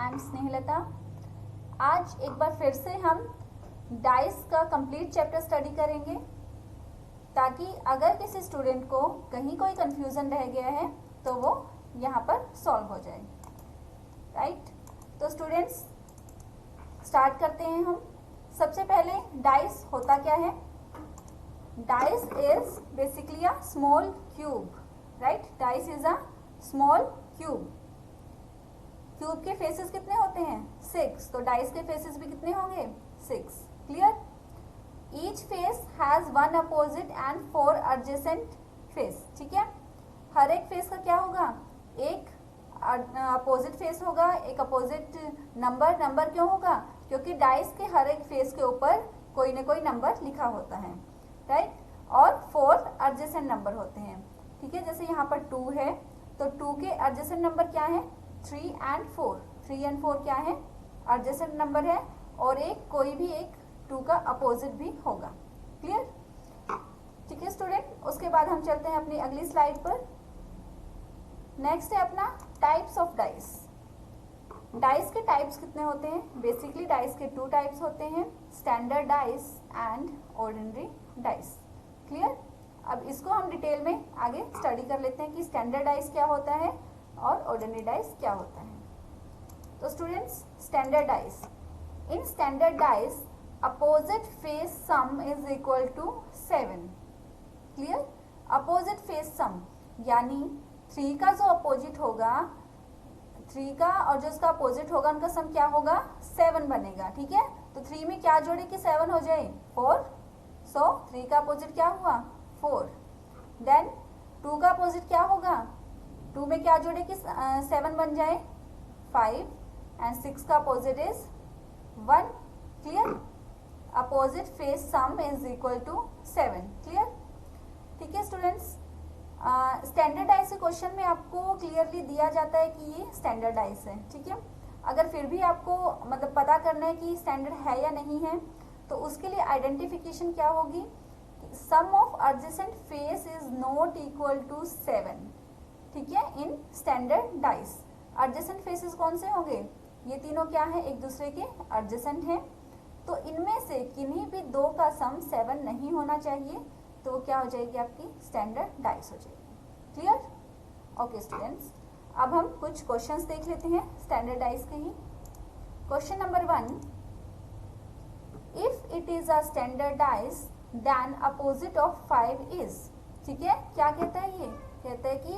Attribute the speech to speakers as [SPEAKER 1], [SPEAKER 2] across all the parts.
[SPEAKER 1] I am Snehlata. आज एक बार फिर से हम डाइस का कंप्लीट चैप्टर स्टडी करेंगे ताकि अगर किसी स्टूडेंट को कहीं कोई कंफ्यूजन रह गया है तो वो यहाँ पर सॉल्व हो जाए। राइट, तो स्टूडेंट्स स्टार्ट करते हैं हम। सबसे पहले डाइस होता क्या है? Dice is basically a small cube. Right, dice is a small cube. Cube के फेसेस कितने होते हैं? 6। तो डाइस के फेसेस भी कितने होंगे? 6। Clear? Each face has 1 opposite and 4 adjacent face. ठीक है, हर एक फेस का क्या होगा? एक अपोजिट फेस होगा, एक अपोजिट नंबर। नंबर क्यों होगा? क्योंकि डाइस के हर एक फेस के ऊपर कोई ना कोई नंबर लिखा होता है। राइट, और 4 एडजेसेंट नंबर होते हैं। ठीक है, जैसे यहाँ पर 2 है तो 2 के एडजेसेंट नंबर क्या है? 3 एंड 4। 3 एंड 4 क्या है? एडजेसेंट नंबर है, और एक कोई भी एक 2 का अपोजिट भी होगा। क्लियर? ठीक है स्टूडेंट, उसके बाद हम चलते हैं अपनी अगली स्लाइड पर। नेक्स्ट है अपना टाइप्स ऑफ डाइस। डाइस के टाइप्स कितने होते हैं? बेसिकली डाइस के 2 टाइप्स होते हैं, standard dice and ordinary dice. Clear? अब इसको हम डिटेल में आगे स्टडी कर लेते हैं कि स्टैंडर्ड डाइस क्या होता है और ऑर्डिनरी डाइस क्या होता है। तो students, standard dice, in standard dice opposite face sum is equal to 7। Clear? Opposite face sum यानी 3 का जो अपोजिट होगा, 3 का और जो उसका अपोजिट होगा उनका सम क्या होगा? 7 बनेगा। ठीक है, तो 3 में क्या जोड़े कि 7 हो जाए? 4। सो 3 का अपोजिट क्या हुआ? 4। देन 2 का अपोजिट क्या होगा? 2 में क्या जोड़े कि 7 बन जाए? 5। एंड 6 का opposite is 1। Clear? Opposite face sum is equal to 7। Clear? ठीक है स्टूडेंट्स, स्टैंडर्ड डाइस के क्वेश्चन में आपको क्लियरली दिया जाता है कि ये स्टैंडर्ड डाइस है। ठीक है, अगर फिर भी आपको मतलब पता करना है कि स्टैंडर्ड है या नहीं है तो उसके लिए आइडेंटिफिकेशन क्या होगी? Sum of adjacent face is not equal to 7। ठीक है, in standard dice adjacent faces कौन से होंगे? ये तीनों क्या है? एक दूसरे के एडजेसेंट हैं। तो इनमें से किन्हीं भी 2 का सम 7 नहीं होना चाहिए, तो वो क्या हो जाएगी? आपकी स्टैंडर्ड डाइस हो जाएगी। क्लियर? ओके स्टूडेंट्स, अब हम कुछ क्वेश्चंस देख लेते हैं स्टैंडर्ड डाइस के ही। Question number 1, if it is a standard dice then opposite of 5 is. ठीक है, क्या कहता है ये? कहता है कि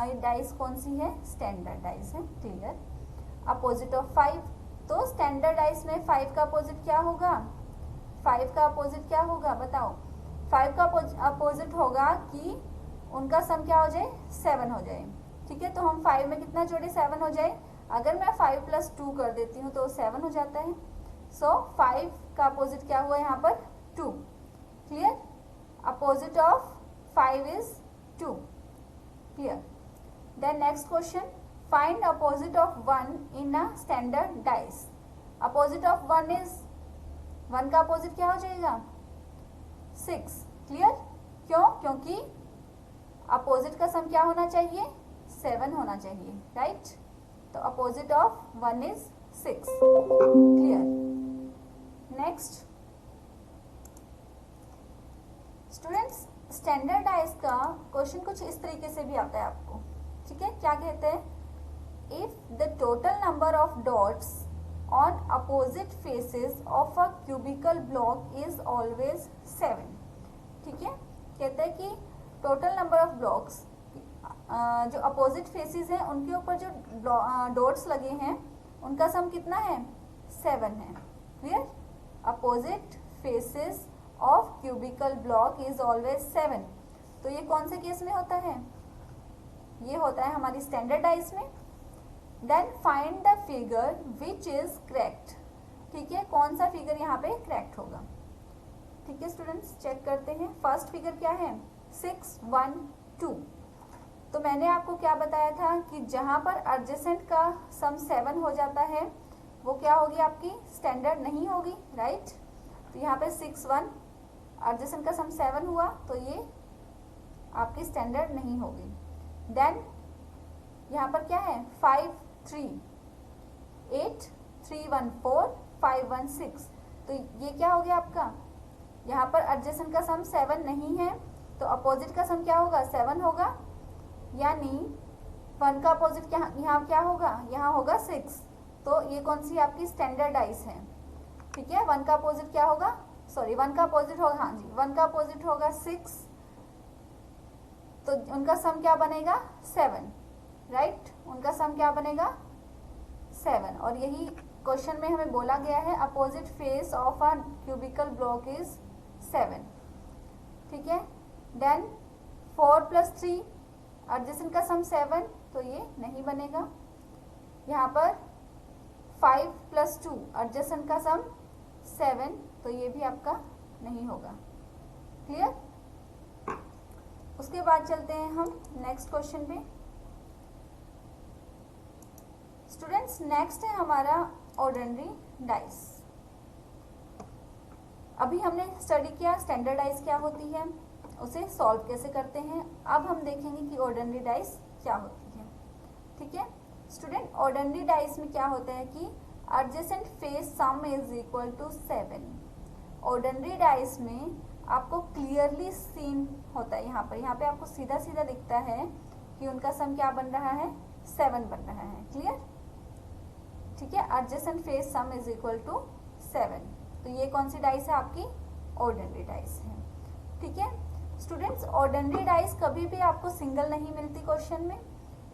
[SPEAKER 1] ये डाइस कौन सी है? स्टैंडर्ड डाइस है। क्लियर? अपोजिट ऑफ 5, तो स्टैंडर्ड डाइस में 5 का अपोजिट क्या होगा? 5 का अपोजिट क्या होगा बताओ? 5 का अपोजिट होगा कि उनका सम क्या हो जाए? 7 हो जाए। ठीक है, तो हम 5 में कितना जोड़े? 7 हो जाए। अगर मैं 5 + 2 कर देती हूँ तो 7 हो जाता है। सो 5 का अपोजिट क्या हुआ यहाँ पर? 2। Clear? Opposite of 5 is 2। Clear? Then next question, find opposite of 1 in a standard dice. Opposite of 1 is, 1 का अपोजिट क्या हो जाएगा? 6। क्लियर? क्यों? क्योंकि अपोजिट का सम क्या होना चाहिए? 7 होना चाहिए। राइट, तो opposite of 1 is 6। Clear? Next students, standard dice का क्वेश्चन कुछ इस तरीके से भी आता है आपको। ठीक है, क्या कहते हैं? If the total number of dots on opposite faces of a cubical block is always 7। ठीक है, कहता है कि टोटल नंबर ऑफ ब्लॉक्स जो अपोजिट फेसेस हैं उनके ऊपर जो डॉट्स लगे हैं उनका सम कितना है? 7 है। Clear? Opposite faces of cubical block is always 7। तो ये कौन से केस में होता है? ये होता है हमारी स्टैंडर्ड डाइस में। Then find the figure which is correct. ठीक है, कौन सा फिगर यहाँ पे करेक्ट होगा? ठीक है स्टूडेंट्स, चेक करते हैं। फर्स्ट फिगर क्या है? 6, 1, 2। तो मैंने आपको क्या बताया था कि जहां पर एडजेसेंट का सम 7 हो जाता है वो क्या होगी? आपकी स्टैंडर्ड नहीं होगी। राइट, तो यहाँ पे 6, 1 एडजेसेंट का सम 7 हुआ तो ये आपकी स्टैंडर्ड नहीं होगी। देन यहाँ पर क्या है? 5, 3, 8 1 4, 5 1 6। तो ये क्या हो गया आपका, यहाँ पर एडजेसेंट का सम 7 नहीं है, तो अपोजिट का सम क्या होगा, 7 होगा, यानी 1 का अपोजिट यहाँ क्या होगा, यहाँ होगा 6। तो ये कौन सी आपकी स्टैंडर्ड डाइस है, ठीक है। 1 का अपोजिट क्या होगा, सॉरी 1 का अपोजिट होगा, हाँ जी 1 का अपोजिट होगा 6, तो उनका सम क्या बनेगा 7, राइट। उनका सम क्या बनेगा 7, और यही क्वेश्चन में हमें बोला गया है opposite face of a cubical block is 7, ठीक है। देन 4 + 3 एडजेसेंट का सम 7, तो ये नहीं बनेगा। यहाँ पर 5 + 2 एडजेसेंट का सम 7, तो ये भी आपका नहीं होगा, क्लियर। उसके बाद चलते हैं हम नेक्स्ट क्वेश्चन पे। स्टूडेंट्स नेक्स्ट है हमारा ऑर्डिनरी डाइस। अभी हमने स्टडी किया स्टैंडर्ड डाइस क्या होती है, उसे सॉल्व कैसे करते हैं। अब हम देखेंगे कि ऑर्डिनरी डाइस क्या होती है, ठीक है। स्टूडेंट ऑर्डिनरी डाइस में क्या होता है कि adjacent face sum is equal to 7। Ordinary dice में आपको क्लियरली सीन होता है, यहाँ पे आपको सीधा सीधा दिखता है कि उनका सम क्या बन रहा है, 7 बन रहा है, क्लियर, ठीक है। Adjacent face sum is equal to 7, तो ये कौन सी डाइस है, आपकी ऑर्डिनरी डाइस है, ठीक है। स्टूडेंट्स ऑर्डिनरी डाइस कभी भी आपको सिंगल नहीं मिलती क्वेश्चन में,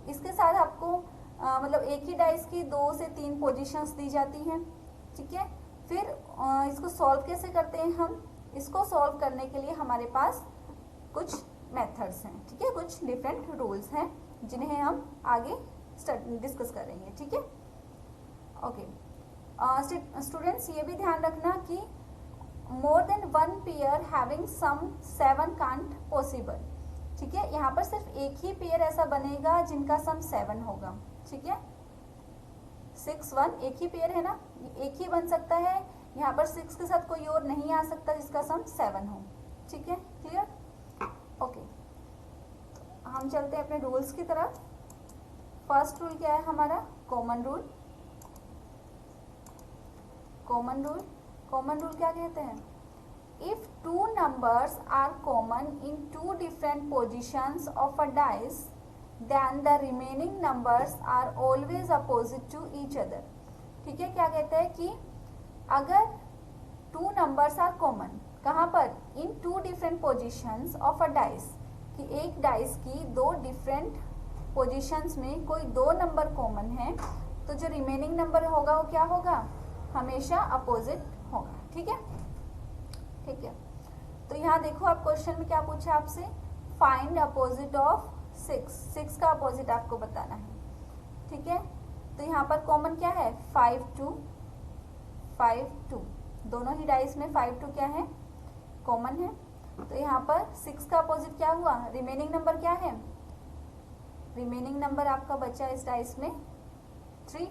[SPEAKER 1] इसके साथ आपको मतलब एक ही डाइस की 2 से 3 पोजीशंस दी जाती हैं, ठीक है। फिर इसको सॉल्व कैसे करते हैं हम, इसको सॉल्व करने के लिए हमारे पास कुछ मेथड्स हैं, ठीक है, कुछ डिफरेंट रूल्स हैं जिन्हें हम आगे डिस्कस करेंगे, ठीक है। ओके स्टूडेंट्स ये भी ध्यान रखना कि more than 1 pair having sum 7 can't possible, ठीक है। यहाँ पर सिर्फ एक ही पेयर ऐसा बनेगा जिनका सम 7 होगा, ठीक है। 6 1 एक ही पेयर है ना, एक ही बन सकता है, यहाँ पर 6 के साथ कोई और नहीं आ सकता जिसका सम 7 हो, ठीक है, क्लियर। ओके हम चलते हैं अपने रूल्स की तरफ। फर्स्ट रूल क्या है हमारा, कॉमन रूल। कॉमन रूल क्या कहते हैं, if 2 numbers are common in 2 different positions of a dice then the remaining numbers are always opposite to each other, ठीक है। क्या कहते हैं कि अगर 2 नंबर्स आर कॉमन, कहाँ पर, इन 2 different positions of a dice, कि एक डाइस की 2 डिफरेंट पोजीशंस में कोई 2 नंबर कॉमन है, तो जो रिमेनिंग नंबर होगा वो क्या होगा, हमेशा अपोजिट होगा, ठीक है, ठीक है। तो यहाँ देखो आप क्वेश्चन में क्या पूछा आपसे, फाइंड अपोजिट ऑफ 6 का अपोजिट आपको बताना है, ठीक है। तो यहाँ पर कॉमन क्या है, 5 2, दोनों ही डाइस में 5 2 क्या है, कॉमन है। तो यहाँ पर 6 का अपोजिट क्या हुआ, रिमेनिंग नंबर क्या है, रिमेनिंग नंबर आपका बचा इस डाइस में 3,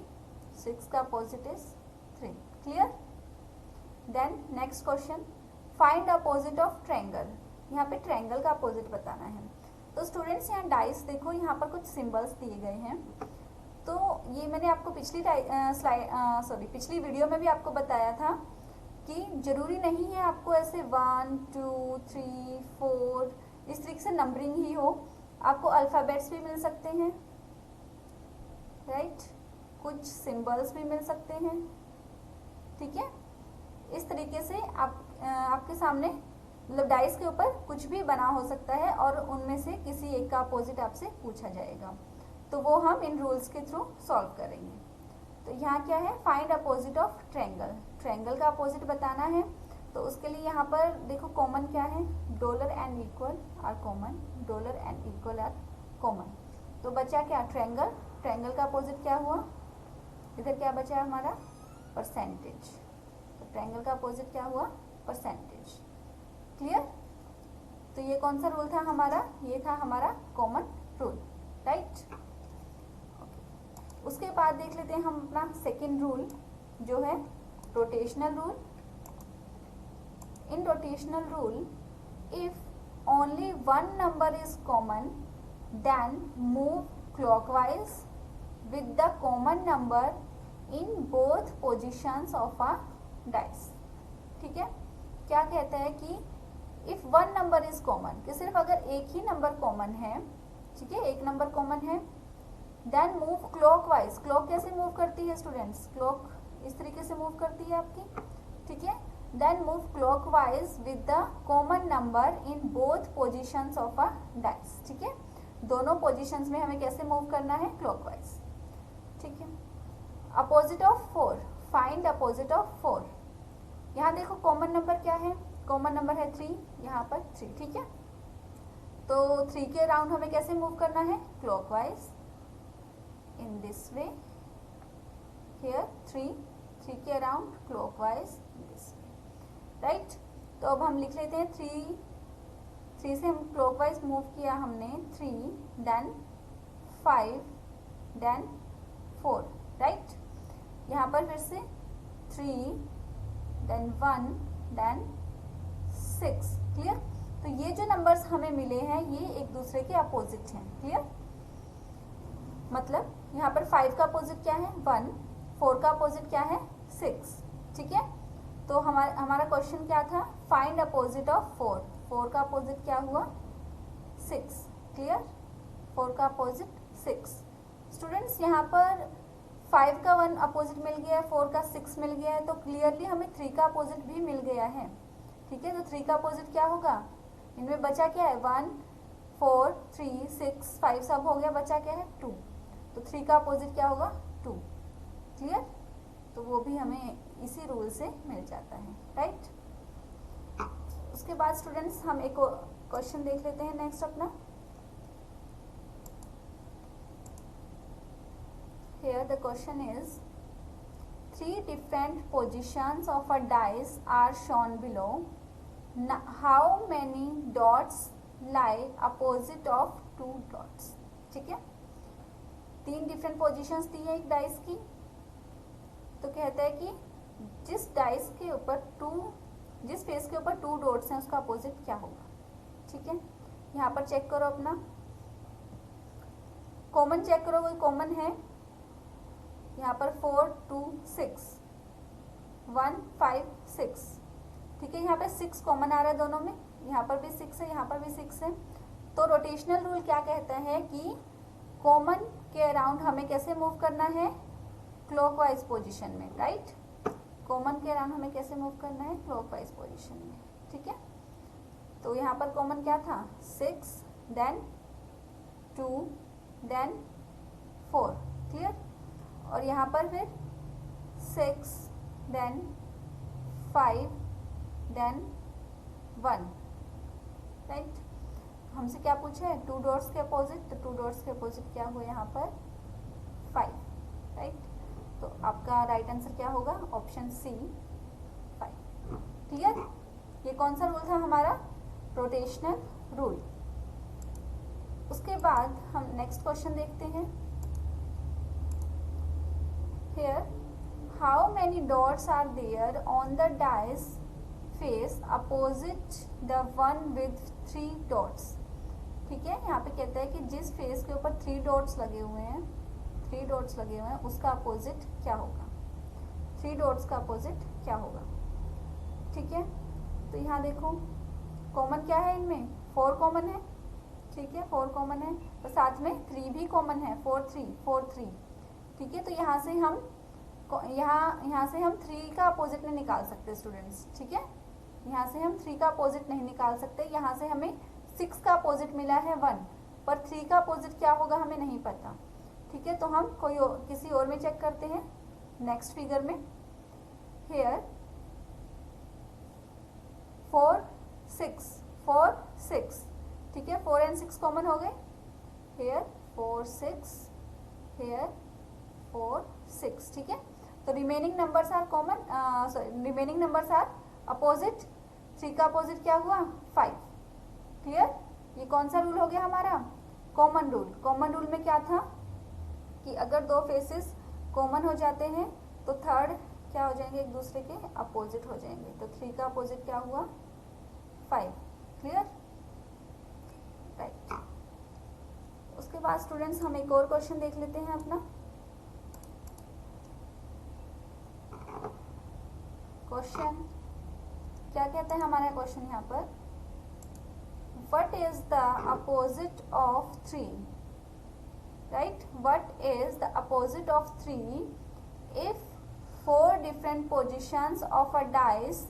[SPEAKER 1] 6 का opposite is 3, clear. Then next question, find opposite of triangle. यहाँ पे ट्रायंगल का अपोजिट बताना है। तो स्टूडेंट्स यहाँ डाइस देखो, यहाँ पर कुछ सिंबल्स दिए गए हैं, तो ये मैंने आपको पिछली वीडियो में भी आपको बताया था कि जरूरी नहीं है आपको ऐसे 1 2 3 4 इस तरीके से नंबरिंग ही हो, आपको अल्फ़ाबेट्स भी मिल सकते हैं, राइट, कुछ सिंबल्स भी मिल सकते हैं, ठीक है। इस तरीके से आपके सामने मतलब डाइस के ऊपर कुछ भी बना हो सकता है और उनमें से किसी एक का अपोजिट आपसे पूछा जाएगा, तो वो हम इन रूल्स के थ्रू सॉल्व करेंगे। तो यहाँ क्या है, find opposite of triangle, triangle का अपोजिट बताना है। तो उसके लिए यहाँ पर देखो कॉमन क्या है, dollar and equal are common, dollar and equal are common. तो बचा क्या, ट्रायंगल, ट्रायंगल का अपोजिट क्या हुआ, इधर क्या बचा हमारा, परसेंटेज। तो ट्रायंगल का अपोजिट क्या हुआ, परसेंटेज, क्लियर। तो ये कौन सा रूल था हमारा, ये था हमारा कॉमन रूल, राइट। उसके बाद देख लेते हैं हम अपना सेकेंड रूल जो है rotational rule. In rotational rule if only 1 number is common then move clockwise with the common number in both positions of a dice. ठीक है, क्या कहता है कि if one number is common, कि सिर्फ अगर एक ही नंबर कॉमन है, ठीक है, एक नंबर कॉमन है, देन मूव क्लॉकवाइज। क्लॉक कैसे मूव करती है स्टूडेंट्स? क्लॉक इस तरीके से मूव करती है आपकी, ठीक है। Then move clockwise with the common number in both positions of a dice. ठीक है, दोनों पोजिशंस में हमें कैसे मूव करना है? क्लॉकवाइज। ठीक है, opposite of 4, find opposite of 4। यहाँ देखो कॉमन नंबर क्या है? कॉमन नंबर है 3, यहाँ पर 3, ठीक है। तो 3 के अराउंड हमें कैसे मूव करना है? Clockwise, in this way. Here 3 के around clockwise this way, right. तो अब हम लिख लेते हैं 3 से हम क्लॉकवाइज मूव किया हमने, 3 देन 5 देन 4, राइट। यहाँ पर फिर से 3 देन 1 देन 6, क्लियर। तो ये जो नंबर्स हमें मिले हैं ये एक दूसरे के अपोजिट हैं, क्लियर। मतलब यहाँ पर 5 का अपोजिट क्या है? 1, 4 का अपोजिट क्या है? 6, ठीक है। तो हमारा क्वेश्चन क्या था? Find opposite of 4। 4 का अपोजिट क्या हुआ? 6, क्लियर। 4 का अपोजिट 6। स्टूडेंट्स यहाँ पर 5 का 1 अपोजिट मिल गया है, 4 का 6 मिल गया है, तो क्लियरली हमें 3 का अपोजिट भी मिल गया है, ठीक है। तो 3 का अपोजिट क्या होगा? इनमें बचा क्या है? 1, 4, 3, 6, 5 सब हो गया, बचा क्या है? 2। तो 3 का अपोजिट क्या होगा? 2, क्लियर। तो वो भी हमें इसी रूल से मिल जाता है, राइट। उसके बाद स्टूडेंट्स हम एक क्वेश्चन देख लेते हैं नेक्स्ट अपना। Here the question is 3 different positions of a dice are shown below. How many dots lie opposite of 2 dots? ठीक है, 3 डिफरेंट पोजीशंस दी है एक डाइस की। तो कहता है कि जिस डाइस के ऊपर जिस फेस के ऊपर 2 डॉट्स हैं उसका अपोजिट क्या होगा, ठीक है। यहाँ पर चेक करो अपना कॉमन, चेक करो कोई कॉमन है। यहाँ पर 4, 2, 6, 1, 5, 6, ठीक है। यहाँ पे 6 कॉमन आ रहा है दोनों में, यहाँ पर भी 6 है, यहाँ पर भी 6 है। तो रोटेशनल रूल क्या कहता है कि कॉमन के अराउंड हमें कैसे मूव करना है? क्लॉकवाइज पोजीशन में, राइट। कॉमन के अराउंड हमें कैसे मूव करना है? क्लॉकवाइज पोजीशन में, ठीक है। तो यहाँ पर कॉमन क्या था? 6 देन 2 देन 4, क्लियर। और यहाँ पर फिर 6 देन 5 देन 1, राइट। हमसे क्या पूछा है? 2 डॉट्स के अपोजिट, तो 2 डॉट्स के अपोजिट क्या हुआ यहाँ पर? 5, राइट। तो आपका राइट आंसर क्या होगा? Option C, 5, clear. ये कौन सा रूल था हमारा? Rotational rule. उसके बाद हम नेक्स्ट क्वेश्चन देखते हैं। Here, how many dots are there on the dice face opposite the one with 3 dots? ठीक है, यहाँ पे कहता है कि जिस फेस के ऊपर 3 डॉट्स लगे हुए हैं, 3 डॉट्स लगे हुए हैं, उसका अपोजिट क्या होगा? 3 डॉट्स का अपोजिट क्या होगा, ठीक है। तो यहाँ देखो कॉमन क्या है इनमें? 4 कॉमन है, ठीक है, 4 कॉमन है, तो साथ में 3 भी कॉमन है, 4, 3, 4, 3, ठीक है। तो यहाँ से हम 3 का अपोजिट नहीं निकाल सकते स्टूडेंट्स, ठीक है। यहाँ से हम 3 का अपोजिट नहीं निकाल सकते। यहाँ से हमें 6 का अपोजिट मिला है 1, पर 3 का अपोजिट क्या होगा हमें नहीं पता, ठीक है। तो हम किसी और में चेक करते हैं नेक्स्ट फिगर में। हेयर 4, 6, ठीक है, 4 एंड 6 कॉमन हो गए। हेयर 4, 6, हेयर 4, 6, ठीक है। तो remaining numbers are common, remaining numbers are opposite. 3 का अपोजिट क्या हुआ? 5, क्लियर। ये कौन सा रूल हो गया हमारा? Common rule. कॉमन रूल में क्या था कि अगर 2 फेसेस कॉमन हो जाते हैं तो थर्ड क्या हो जाएंगे? एक दूसरे के अपोजिट हो जाएंगे। तो 3 का अपोजिट क्या हुआ? 5, क्लियर, राइट। उसके बाद स्टूडेंट्स हम एक और क्वेश्चन देख लेते हैं अपना। क्वेश्चन क्या कहता है हमारा क्वेश्चन यहाँ पर, what is the opposite of 3, right, what is the opposite of 3 if 4 different positions of a dice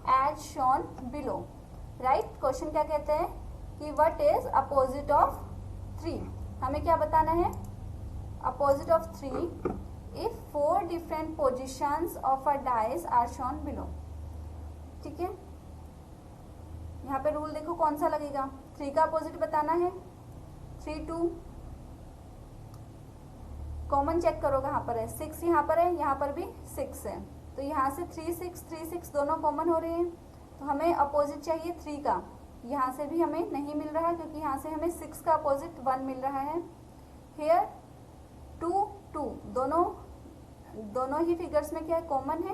[SPEAKER 1] as shown below, right. Question क्या कहते हैं कि व्हाट इज अपोजिट ऑफ 3, हमें क्या बताना है, opposite of 3 if 4 different positions of a dice are shown below, ठीक है। यहाँ पे रूल देखो कौन सा लगेगा, 3 का अपोजिट बताना है, 3 2, कॉमन चेक करो कहाँ पर है, 6 यहाँ पर है, यहाँ पर भी 6 है, तो यहाँ से 3 6 3 6 दोनों कॉमन हो रहे हैं, तो हमें अपोजिट चाहिए 3 का, यहाँ से भी हमें नहीं मिल रहा क्योंकि यहाँ से हमें 6 का अपोजिट 1 मिल रहा है। हेयर 2 2 दोनों ही फिगर्स में क्या है, कॉमन है,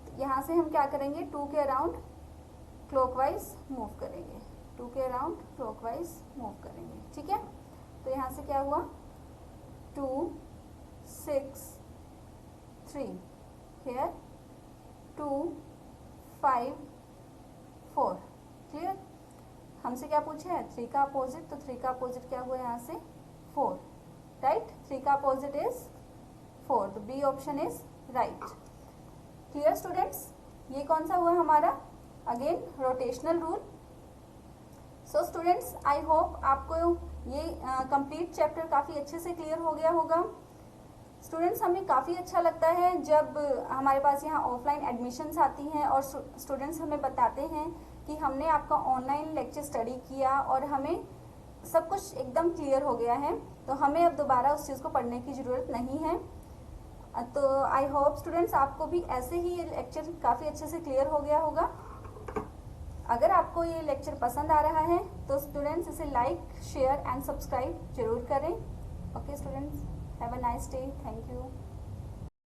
[SPEAKER 1] तो यहाँ से हम क्या करेंगे, 2 के अराउंड क्लॉकवाइज मूव करेंगे, 2 के अराउंड क्लॉकवाइज मूव करेंगे, ठीक है। तो यहाँ से क्या हुआ, 2 6 3, हेयर 2 5 4, क्लियर। हमसे क्या पूछा है, 3 का अपोजिट, तो 3 का अपोजिट क्या हुआ यहाँ से 4, राइट, 3 का अपोजिट इज 4, तो B option is right. Clear students, ये कौन सा हुआ हमारा, again rotational rule. So students I hope आपको ये कंप्लीट चैप्टर काफ़ी अच्छे से क्लियर हो गया होगा। स्टूडेंट्स हमें काफ़ी अच्छा लगता है जब हमारे पास यहाँ ऑफलाइन एडमिशन्स आती हैं और स्टूडेंट्स हमें बताते हैं कि हमने आपका ऑनलाइन लेक्चर स्टडी किया और हमें सब कुछ एकदम क्लियर हो गया है, तो हमें अब दोबारा उस चीज़ को पढ़ने की ज़रूरत नहीं है। तो आई होप स्टूडेंट्स आपको भी ऐसे ही ये लेक्चर काफ़ी अच्छे से क्लियर हो गया होगा। अगर आपको ये लेक्चर पसंद आ रहा है तो स्टूडेंट्स इसे लाइक शेयर एंड सब्सक्राइब जरूर करें। Okay students, have a nice day, thank you.